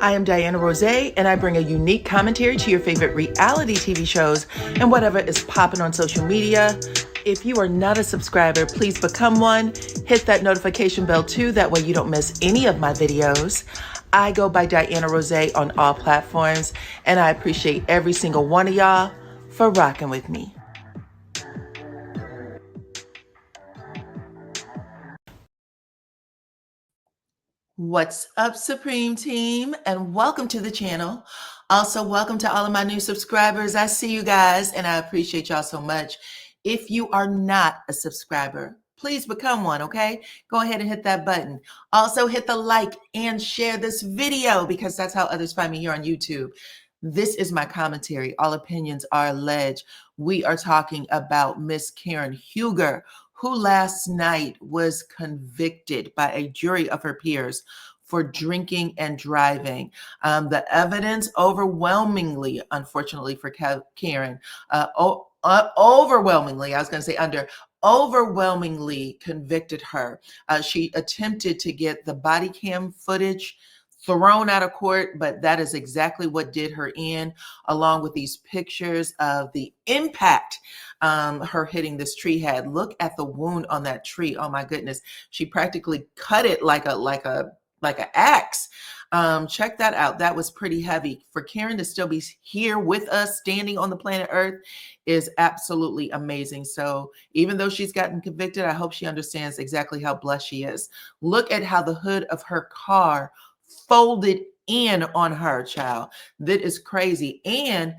I am DYANAROZAY, and I bring a unique commentary to your favorite reality TV shows and whatever is popping on social media. If you are not a subscriber, please become one. Hit that notification bell too, that way you don't miss any of my videos. I go by DYANAROZAY on all platforms, and I appreciate every single one of y'all for rocking with me. What's up, Supreme Team, and welcome to the channel. Also, welcome to all of my new subscribers. I see you guys, and I appreciate y'all so much. If you are not a subscriber, please become one, okay? Go ahead and hit that button. Also, hit the like and share this video because that's how others find me here on YouTube. This is my commentary. All opinions are alleged. We are talking about Miss Karen Huger, who last night was convicted by a jury of her peers for drinking and driving. The evidence overwhelmingly, unfortunately for Karen, overwhelmingly, I was going to say overwhelmingly convicted her. She attempted to get the body cam footage thrown out of court, but that is exactly what did her in, along with these pictures of the impact her hitting this tree had. Look at the wound on that tree. Oh my goodness. She practically cut it like an axe. Check that out. That was pretty heavy. For Karen to still be here with us, standing on the planet Earth, is absolutely amazing. So even though she's gotten convicted, I hope she understands exactly how blessed she is. Look at how the hood of her car folded in on her, child. That is crazy. And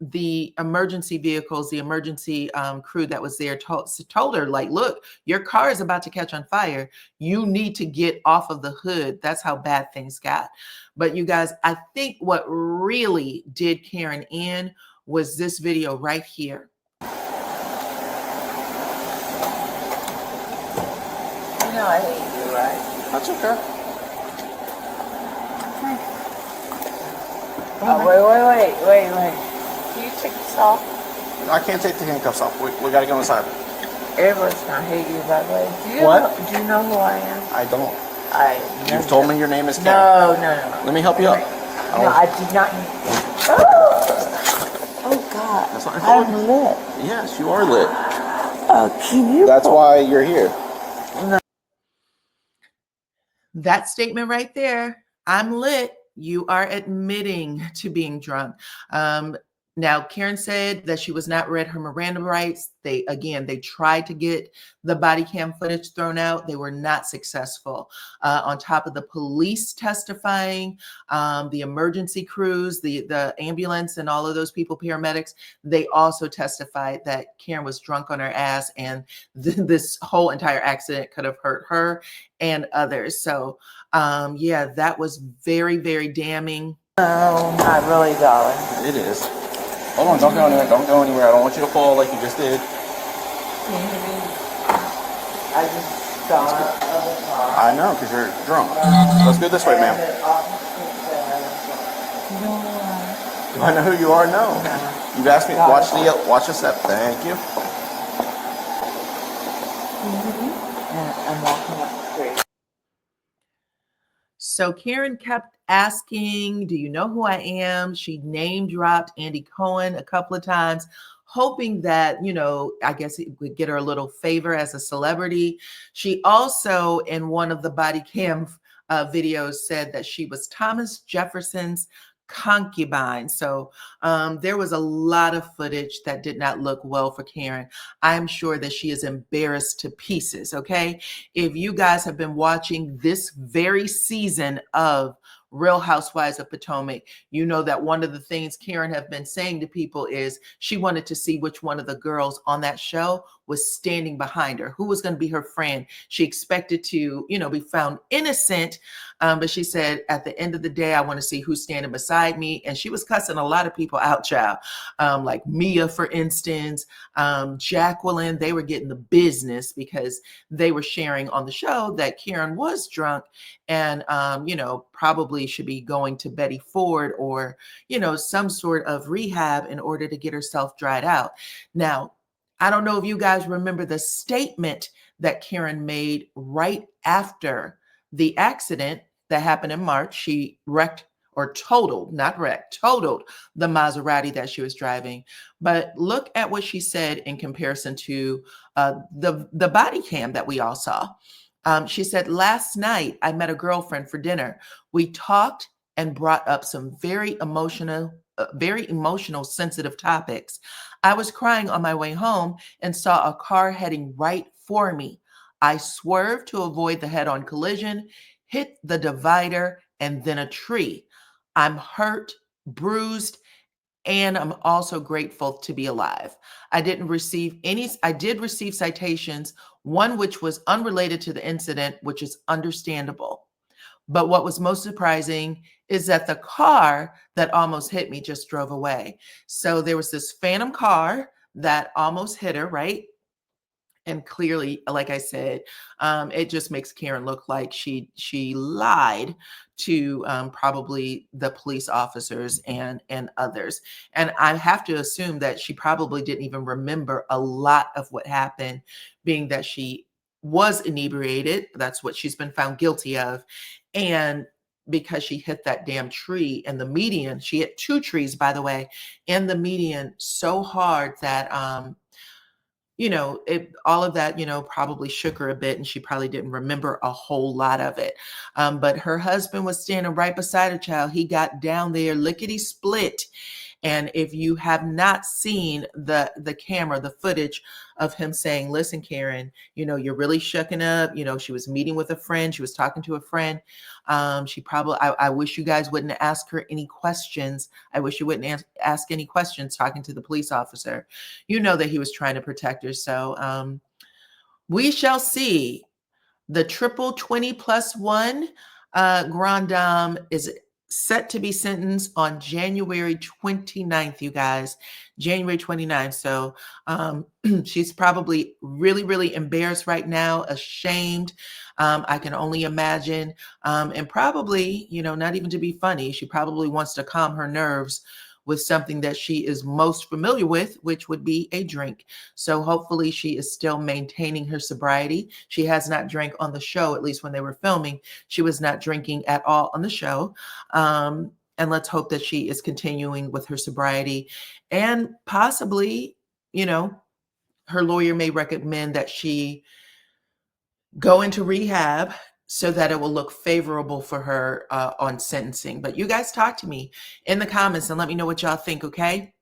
the emergency vehicles, the emergency crew that was there told her, like, look, your car is about to catch on fire. You need to get off of the hood. That's how bad things got. But you guys, I think what really did Karen in was this video right here. You know I hate you, right? That's okay. Oh, wait. Can you take this off? I can't take the handcuffs off. We got to go inside. Everyone's gonna hate you, by the way. Do you know who I am? I don't. You've told me your name is Karen. No. Let me help you up. No, I did not. Oh God. That's not I'm lit. Yes, you are lit. Can you? That's why you're here. No. That statement right there, I'm lit. You are admitting to being drunk. Now, Karen said that she was not read her Miranda rights. They tried to get the body cam footage thrown out. They were not successful. On top of the police testifying, the emergency crews, the ambulance and all of those people, paramedics, they also testified that Karen was drunk on her ass, and this whole entire accident could have hurt her and others. So yeah, that was very, very damning. No, not really, darling. It is. Hold on, don't go anywhere. Don't go anywhere. I don't want you to fall like you just did. Can you hear me? I just got out of the car. I know, because you're drunk. Let's go this way, ma'am. You know who I am? Do I know who you are? No. You've asked me to watch the step. Thank you. I'm walking up the street. So Karen kept asking, do you know who I am? She name dropped Andy Cohen a couple of times, hoping that, I guess it would get her a little favor as a celebrity. She also, in one of the body cam videos, said that she was Thomas Jefferson's concubine. So there was a lot of footage that did not look well for Karen. I'm sure that she is embarrassed to pieces. Okay. If you guys have been watching this very season of Real Housewives of Potomac, you know that one of the things Karen have been saying to people is she wanted to see which one of the girls on that show was standing behind her, who was going to be her friend. She expected to, be found innocent. But she said, at the end of the day, I want to see who's standing beside me. And she was cussing a lot of people out, child. Like Mia, for instance, Jacqueline, they were getting the business because they were sharing on the show that Karen was drunk and, probably should be going to Betty Ford or, some sort of rehab in order to get herself dried out. Now, I don't know if you guys remember the statement that Karen made right after the accident. that happened in March. She wrecked or totaled, not wrecked, totaled the Maserati that she was driving. But look at what she said in comparison to the body cam that we all saw. She said, last night I met a girlfriend for dinner. We talked and brought up some very emotional, sensitive topics. I was crying on my way home and saw a car heading right for me. I swerved to avoid the head-on collision, hit the divider, and then a tree. I'm hurt, bruised, and I'm also grateful to be alive. I did receive citations, one which was unrelated to the incident, which is understandable. But what was most surprising is that the car that almost hit me just drove away. So there was this phantom car that almost hit her, right? And clearly, like I said, it just makes Karen look like she lied to probably the police officers and others. And I have to assume that she probably didn't even remember a lot of what happened, being that she was inebriated. That's what she's been found guilty of. And because she hit that damn tree and the median, she hit two trees, by the way, and the median so hard that all of that, probably shook her a bit and she probably didn't remember a whole lot of it. But her husband was standing right beside her child. He got down there lickety split. And if you have not seen the camera, the footage of him saying, listen, Karen, you're really shucking up. She was meeting with a friend. She was talking to a friend. I wish you guys wouldn't ask her any questions. I wish you wouldn't ask any questions talking to the police officer. That he was trying to protect her. So we shall see. The triple 20+1 Grand Dame is set to be sentenced on January 29th, you guys. January 29th. So she's probably really, really embarrassed right now, ashamed. I can only imagine. And probably, not even to be funny, she probably wants to calm her nerves with something that she is most familiar with, which would be a drink. So hopefully she is still maintaining her sobriety. She has not drank on the show, at least when they were filming. She was not drinking at all on the show. And let's hope that she is continuing with her sobriety. And possibly, her lawyer may recommend that she go into rehab so that it will look favorable for her on sentencing. But you guys talk to me in the comments and let me know what y'all think, okay?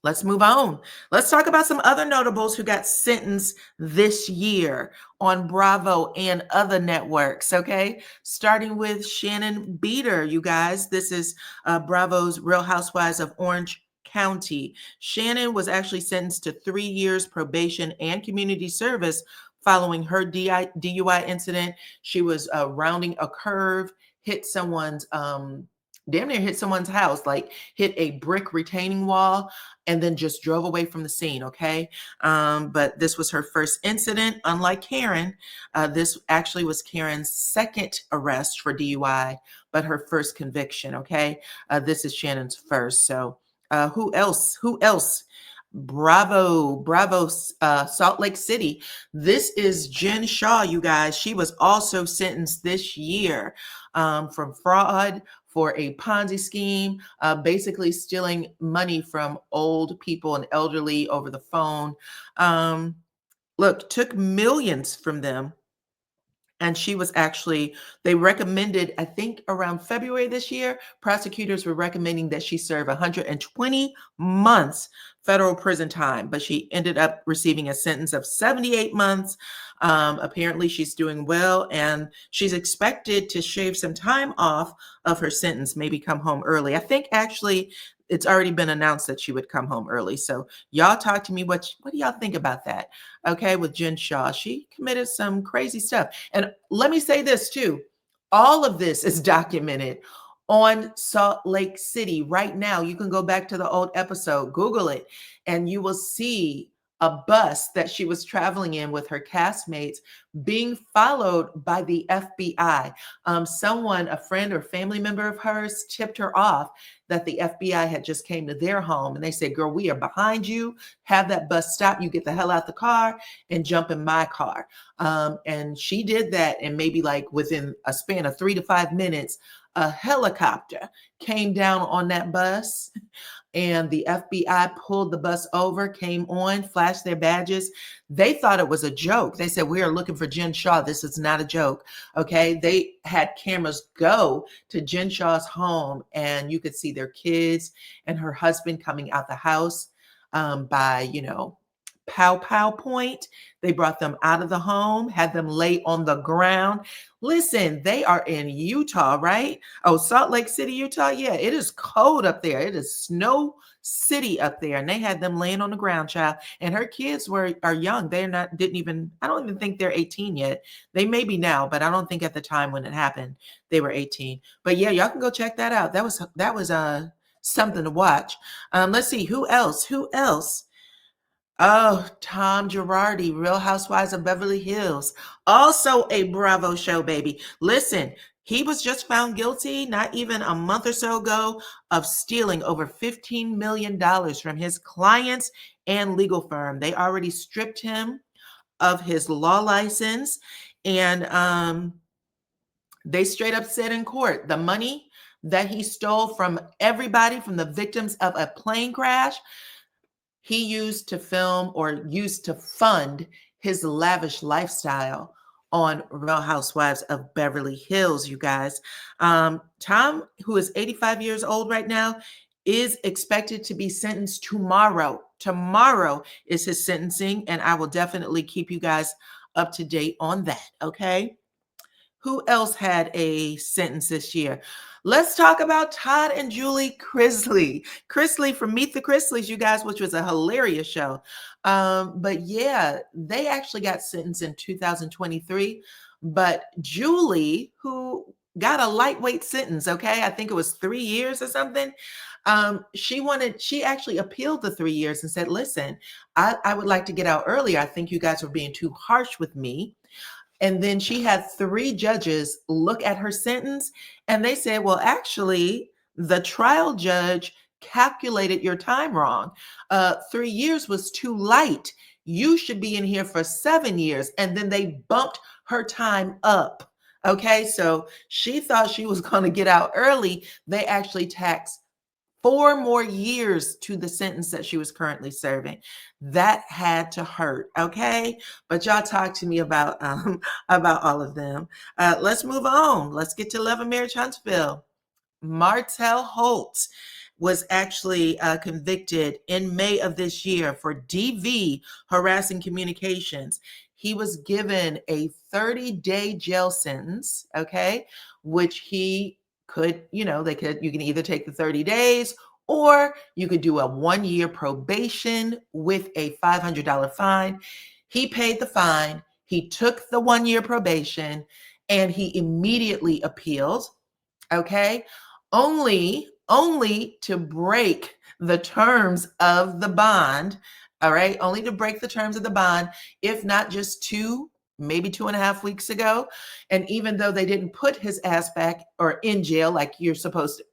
Let's move on. Let's talk about some other notables who got sentenced this year on Bravo and other networks, okay? Starting with Shannon Beater, you guys. This is Bravo's Real Housewives of Orange County. Shannon was actually sentenced to 3 years probation and community service following her DUI incident. She was rounding a curve, hit someone's, damn near hit someone's house, like hit a brick retaining wall, and then just drove away from the scene, okay? But this was her first incident, unlike Karen. This actually was Karen's second arrest for DUI, but her first conviction, okay? This is Shannon's first. So who else? Bravo, Salt Lake City. This is Jen Shaw, you guys. She was also sentenced this year from fraud for a Ponzi scheme, basically stealing money from old people and elderly over the phone. Look, took millions from them. And she was actually, they recommended, I think around February this year, prosecutors were recommending that she serve 120 months federal prison time, but she ended up receiving a sentence of 78 months. Apparently she's doing well, and she's expected to shave some time off of her sentence, maybe come home early. I think actually it's already been announced that she would come home early. So y'all talk to me. What do y'all think about that? Okay, with Jen Shaw, she committed some crazy stuff. And let me say this too. All of this is documented on Salt Lake City right now. You can go back to the old episode, Google it, and you will see a bus that she was traveling in with her castmates being followed by the FBI. Someone, a friend or family member of hers, tipped her off that the FBI had just came to their home and they said, girl, we are behind you. Have that bus stop. You get the hell out the car and jump in my car. And she did that. And maybe like within a span of 3 to 5 minutes, a helicopter came down on that bus and the FBI pulled the bus over, came on, flashed their badges. They thought it was a joke. They said, we are looking for Jen Shaw. This is not a joke. Okay. They had cameras go to Jen Shaw's home and you could see their kids and her husband coming out the house by, pow pow point. They brought them out of the home, had them lay on the ground. Listen, they are in Utah, right? Oh, Salt Lake City, Utah. Yeah, it is cold up there. It is snow city up there. And they had them laying on the ground, child. And her kids are young. I don't even think they're 18 yet. They may be now, but I don't think at the time when it happened, they were 18. But yeah, y'all can go check that out. That was something to watch. Let's see, who else? Oh, Tom Girardi, Real Housewives of Beverly Hills. Also a Bravo show, baby. Listen, he was just found guilty not even a month or so ago of stealing over $15 million from his clients and legal firm. They already stripped him of his law license. And they straight up said in court, the money that he stole from everybody, from the victims of a plane crash, he used to film or used to fund his lavish lifestyle on Real Housewives of Beverly Hills, you guys. Tom, who is 85 years old right now, is expected to be sentenced tomorrow. Tomorrow is his sentencing, and I will definitely keep you guys up to date on that, okay? Who else had a sentence this year? Let's talk about Todd and Julie Chrisley. Chrisley from Meet the Chrisleys, you guys, which was a hilarious show. But yeah, they actually got sentenced in 2023. But Julie, who got a lightweight sentence, okay, I think it was 3 years or something. She actually appealed the 3 years and said, listen, I would like to get out earlier. I think you guys were being too harsh with me. And then she had 3 judges look at her sentence and they said, well, actually, the trial judge calculated your time wrong. 3 years was too light. You should be in here for 7 years. And then they bumped her time up. Okay, so she thought she was going to get out early. They actually taxed 4 more years to the sentence that she was currently serving. That had to hurt, okay? But y'all talk to me about all of them. Let's move on. Let's get to Love and Marriage Huntsville. Martell Holt was actually convicted in May of this year for DV, harassing communications. He was given a 30-day jail sentence, okay, which he could, you can either take the 30 days or you could do a 1-year probation with a $500 fine. He paid the fine. He took the 1-year probation and he immediately appealed. Okay. Only to break the terms of the bond. All right. Only to break the terms of the bond, if not just maybe 2.5 weeks ago. And even though they didn't put his ass back or in jail like you're supposed to,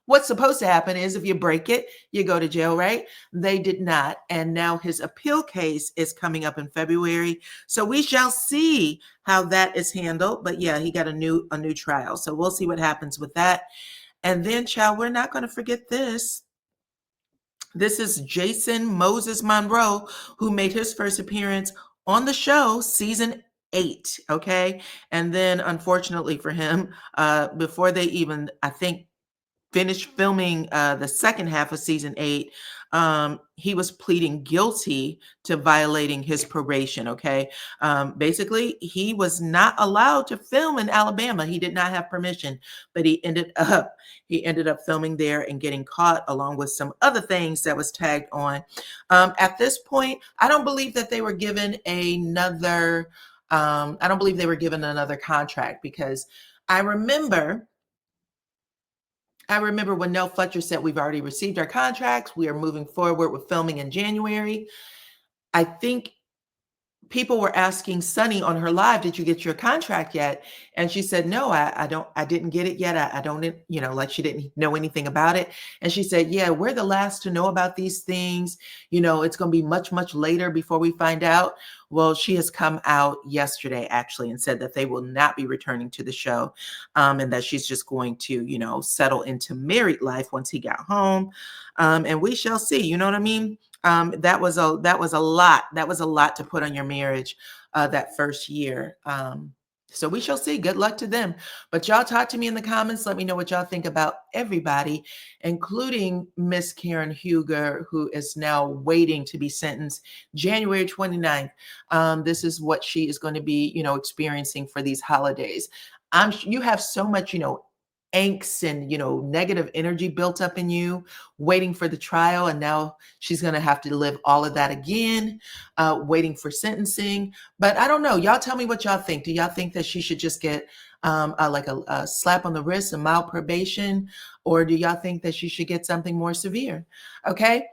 what's supposed to happen is if you break it, you go to jail, right? They did not. And now his appeal case is coming up in February. So we shall see how that is handled. But yeah, he got a new trial. So we'll see what happens with that. And then, child, we're not going to forget this. This is Jason Moses Monroe, who made his first appearance on the show, season 8. Okay. And then unfortunately for him, before they even, I think, finished filming the second half of season 8, he was pleading guilty to violating his probation. Okay. Basically, he was not allowed to film in Alabama. He did not have permission, but he ended up filming there and getting caught along with some other things that was tagged on. At this point, I don't believe that they were given another contract, because I remember when Nell Fletcher said, we've already received our contracts. We are moving forward with filming in January. I think people were asking Sunny on her live, did you get your contract yet? And she said, no, I didn't get it yet. I don't, like she didn't know anything about it. And she said, yeah, we're the last to know about these things. It's going to be much, much later before we find out. Well, she has come out yesterday actually and said that they will not be returning to the show, and that she's just going to, settle into married life once he got home. And we shall see, you know what I mean? That was a lot. That was a lot to put on your marriage that first year. So we shall see. Good luck to them. But y'all talk to me in the comments. Let me know what y'all think about everybody, including Miss Karen Huger, who is now waiting to be sentenced January 29th. This is what she is going to be, experiencing for these holidays. You have so much, angst and negative energy built up in you waiting for the trial, and now she's going to have to live all of that again, waiting for sentencing. But I don't know, y'all tell me what y'all think. Do y'all think that she should just get a slap on the wrist, a mild probation, or do y'all think that she should get something more severe? Okay.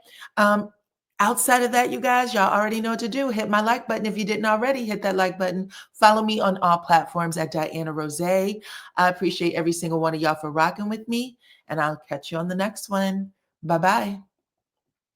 Outside of that, you guys, y'all already know what to do. Hit my like button if you didn't already. Hit that like button. Follow me on all platforms at DYANAROZAY. I appreciate every single one of y'all for rocking with me, and I'll catch you on the next one. Bye-bye.